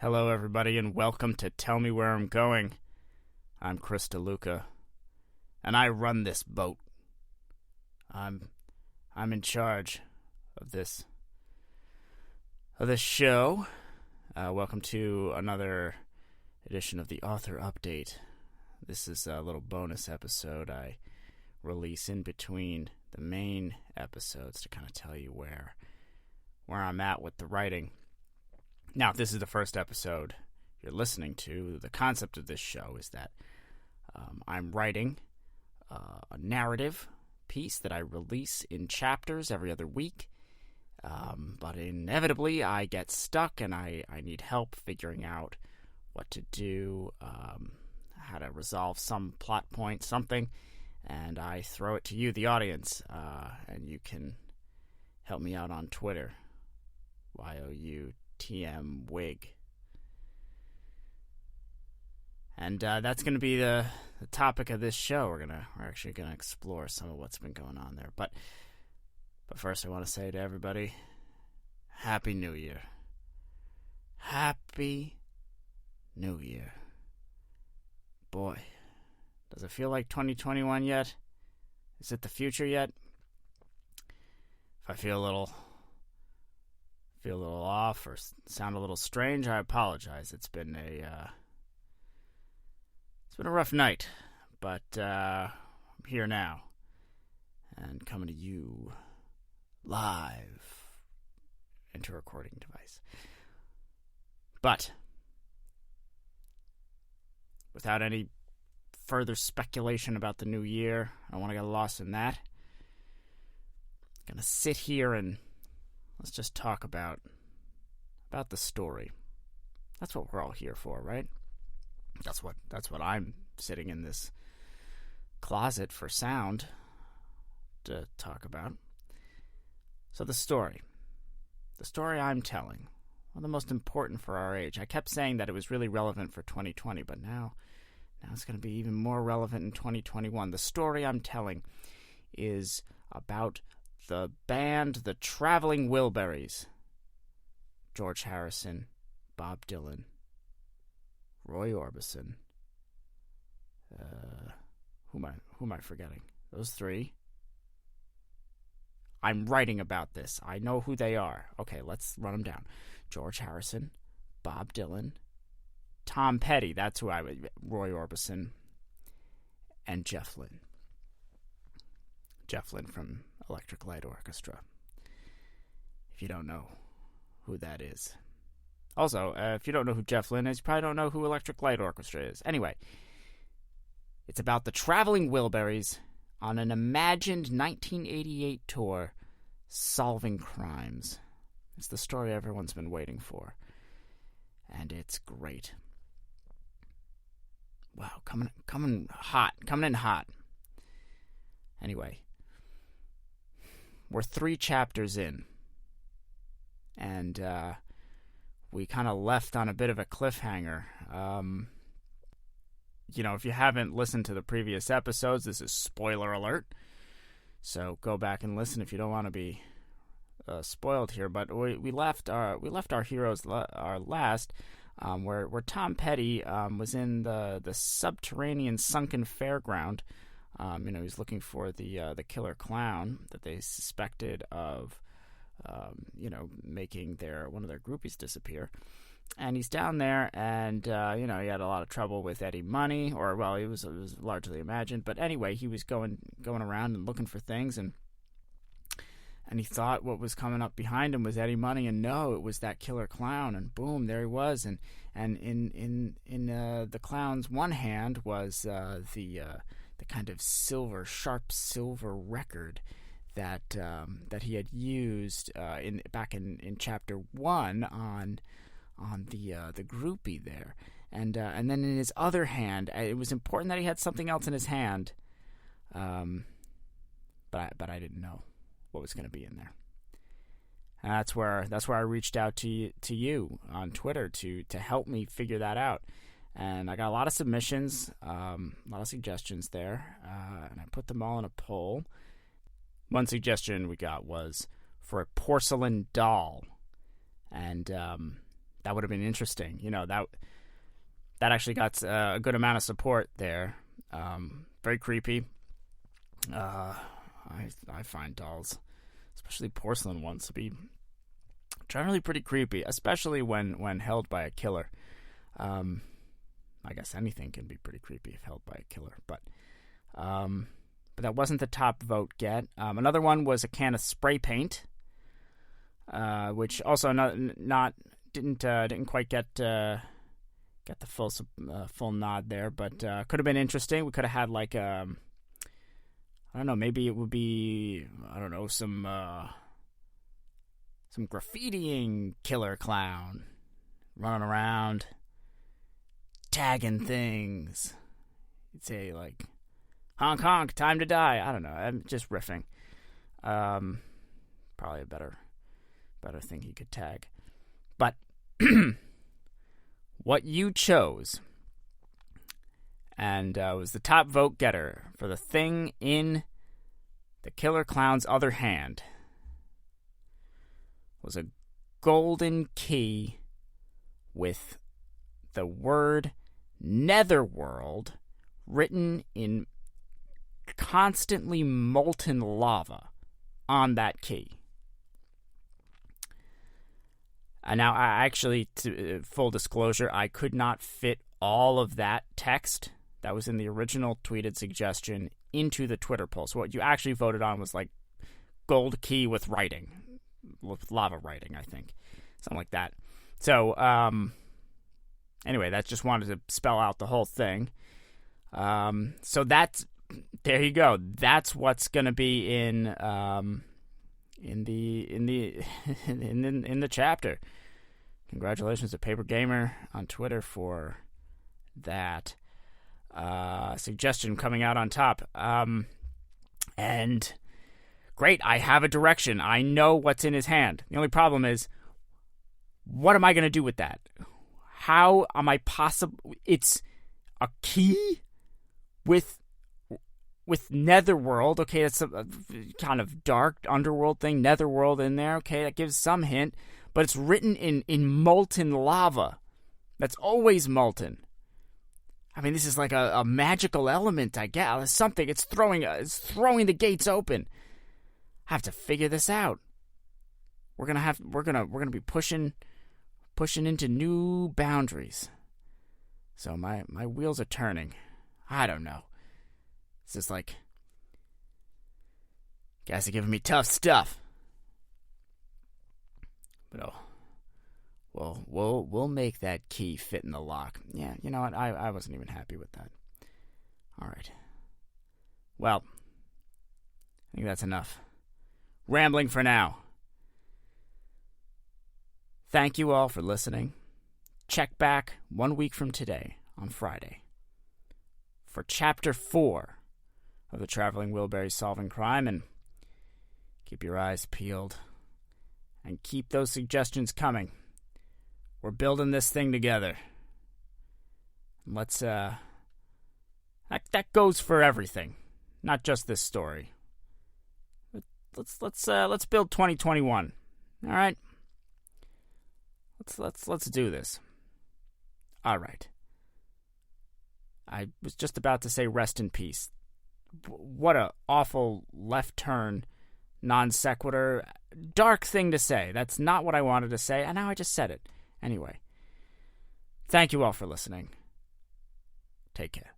Hello, everybody, and welcome to Tell Me Where I'm Going. I'm Chris DeLuca, and I run this boat. I'm in charge of this show. Welcome to another edition of the Author Update. This is a little bonus episode I release in between the main episodes to kind of tell you where I'm at with the writing. Now, if this is the first episode you're listening to, the concept of this show is that I'm writing a narrative piece that I release in chapters every other week. But inevitably, I get stuck and I need help figuring out what to do, how to resolve some plot point, something, and I throw it to you, the audience, and you can help me out on Twitter, YOUTMWIG. And that's going to be the topic of this show. We're actually going to explore some of what's been going on there. But first, I want to say to everybody, Happy New Year. Happy New Year. Boy, does it feel like 2021 yet? Is it the future yet? If I feel a little off or sound a little strange, I apologize. It's been a rough night, but I'm here now and coming to you live into a recording device. But without any further speculation about the new year, I don't want to get lost in that. I'm going to sit here and let's just talk about the story. That's what we're all here for, right? That's what I'm sitting in this closet for sound to talk about. So the story I'm telling, the most important for our age. I kept saying that it was really relevant for 2020, but now it's going to be even more relevant in 2021. The story I'm telling is about the band, the Traveling Wilburys. George Harrison, Bob Dylan, Roy Orbison. Who am I forgetting? Those three. I'm writing about this. I know who they are. Okay, let's run them down. George Harrison, Bob Dylan, Tom Petty. That's who I would. Roy Orbison, and Jeff Lynne. Jeff Lynne from Electric Light Orchestra. If you don't know who that is. Also, if you don't know who Jeff Lynne is, you probably don't know who Electric Light Orchestra is. Anyway, it's about the Traveling Wilburys on an imagined 1988 tour solving crimes. It's the story everyone's been waiting for. And it's great. Wow, coming in hot. Anyway, we're 3 chapters in. And we kind of left on a bit of a cliffhanger. If you haven't listened to the previous episodes, this is spoiler alert. So go back and listen if you don't want to be spoiled here. But we left our heroes last, where Tom Petty was in the subterranean sunken fairground. He's looking for the killer clown that they suspected of making one of their groupies disappear. And he's down there, and, he had a lot of trouble with Eddie Money, it was largely imagined. But anyway, he was going around and looking for things, and he thought what was coming up behind him was Eddie Money, and no, it was that killer clown, and boom, there he was. And in the clown's one hand was the kind of sharp silver record that he had used back in chapter 1 on the groupie there, and then in his other hand, it was important that he had something else in his hand, but I didn't know what was going to be in there. And that's where I reached out to you on Twitter to help me figure that out. And I got a lot of submissions, a lot of suggestions there, and I put them all in a poll. One suggestion we got was for a porcelain doll, and That would have been interesting. That actually got a good amount of support there. Very creepy. I find dolls, especially porcelain ones, to be generally pretty creepy, especially when held by a killer. I guess anything can be pretty creepy if held by a killer, but that wasn't the top vote get. Another one was a can of spray paint, which also didn't quite get the full nod there, but could have been interesting. We could have had like I don't know, maybe it would be some graffitiing killer clown running around tagging things. You'd say like, honk honk, time to die. I don't know. I'm just riffing. Probably a better thing he could tag. But what you chose and was the top vote getter for the thing in the killer clown's other hand was a golden key with the word Netherworld written in constantly molten lava on that key. Now, I actually, full disclosure, I could not fit all of that text that was in the original tweeted suggestion into the Twitter poll. So what you actually voted on was like gold key with writing, with lava writing, I think. Something like that. So, anyway, that just wanted to spell out the whole thing. So there you go. That's what's going to be in the chapter. Congratulations to Paper Gamer on Twitter for that suggestion coming out on top. And great, I have a direction. I know what's in his hand. The only problem is, what am I going to do with that? How am I possible? It's a key with Netherworld. Okay, that's a kind of dark underworld thing. Netherworld in there. Okay, that gives some hint. But it's written in molten lava. That's always molten. I mean, this is like a magical element, I guess. Something. It's throwing the gates open. I have to figure this out. We're gonna be pushing into new boundaries. So my wheels are turning. I don't know. It's just like, guys are giving me tough stuff. But we'll make that key fit in the lock. Yeah, you know what? I wasn't even happy with that. All right. Well, I think that's enough rambling for now. Thank you all for listening. Check back 1 week from today on Friday for Chapter 4 of the Traveling Wilbury Solving Crime, and keep your eyes peeled and keep those suggestions coming. We're building this thing together. Let's that goes for everything, not just this story. Let's build 2021. All right? Let's do this. All right. I was just about to say rest in peace. What a awful left turn, non sequitur, dark thing to say. That's not what I wanted to say, and now I just said it. Anyway, thank you all for listening. Take care.